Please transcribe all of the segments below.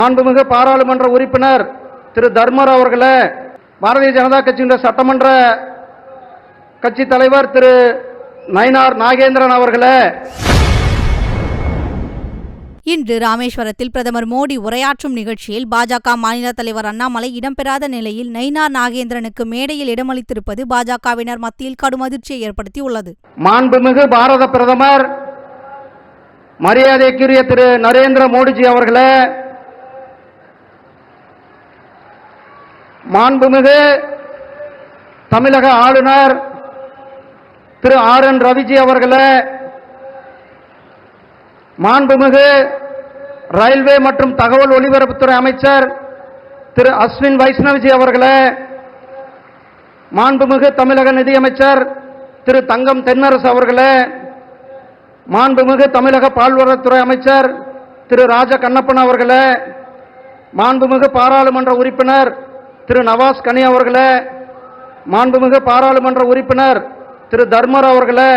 மாண்புமிகு பாராளுமன்ற உறுப்பினர் திரு தர்மர் அவர்களே, பாரதிய ஜனதா கட்சியின் சட்டமன்ற கட்சி தலைவர் திரு நயினார் நாகேந்திரன் அவர்களே. இன்று ராமேஸ்வரத்தில் பிரதமர் மோடி உரையாற்றும் நிகழ்ச்சியில் பாஜக மாநில தலைவர் அண்ணாமலை இடம்பெறாத நிலையில் நயினார் நாகேந்திரனுக்கு மேடையில் இடமளித்திருப்பது பாஜகவினர் மத்தியில் கடும் அதிர்ச்சியை ஏற்படுத்தியுள்ளது. மாண்புமிகு பாரத பிரதமர் மரியாதைக்குரிய திரு நரேந்திர மோடிஜி அவர்களே, மாண்புமிகு தமிழக ஆளுநர் திரு ஆர்.என். ரவிஜி அவர்களே, மாண்புமிகு ரயில்வே மற்றும் தகவல் ஒலிபரப்புத்துறை அமைச்சர் திரு அஸ்வின் வைஷ்ணவ்ஜி அவர்களே, மாண்புமிகு தமிழக நிதியமைச்சர் திரு தங்கம் தென்னரசு அவர்களே, மாண்புமிகு தமிழக பால்வளத்துறை அமைச்சர் திரு ராஜ கண்ணப்பன் அவர்களே, மாண்புமிகு பாராளுமன்ற உறுப்பினர் திரு நவாஸ் கனி அவர்களே, மாண்புமிகு பாராளுமன்ற உறுப்பினர் திரு தர்மர் அவர்களே,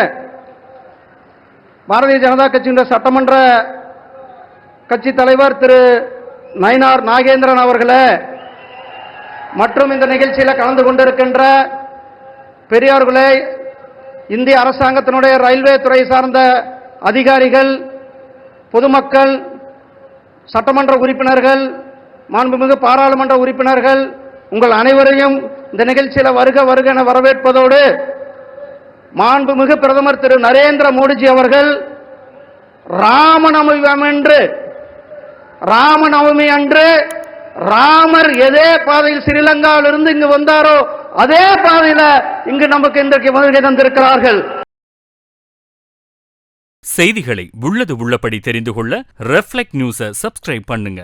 பாரதிய ஜனதா கட்சியின் சட்டமன்ற கட்சி தலைவர் திரு நயினார் நாகேந்திரன் அவர்களே, மற்றும் இந்த நிகழ்ச்சியில் கலந்து கொண்டிருக்கின்ற பெரியோர்களே, இந்திய அரசாங்கத்தினுடைய ரயில்வே துறை சார்ந்த அதிகாரிகள், பொதுமக்கள், சட்டமன்ற உறுப்பினர்கள், மாண்புமிகு பாராளுமன்ற உறுப்பினர்கள், உங்கள் அனைவரையும் இந்த நிகழ்ச்சியில் வருக வருக என வரவேற்பதோடு, மாண்புமிகு பிரதமர் திரு நரேந்திர மோடிஜி அவர்கள் ராமநவமி அன்று ராமர் எதே பாதையில் ஸ்ரீலங்காவிலிருந்து இங்கு வந்தாரோ அதே பாதையில் இங்கு நமக்கு இன்றைக்கு வருகை தந்திருக்கிறார்கள். செய்திகளை உள்ளது உள்ளபடி தெரிந்து கொள்ள ரெஃப்ளெக்ட் நியூஸை சப்ஸ்கிரைப் பண்ணுங்க.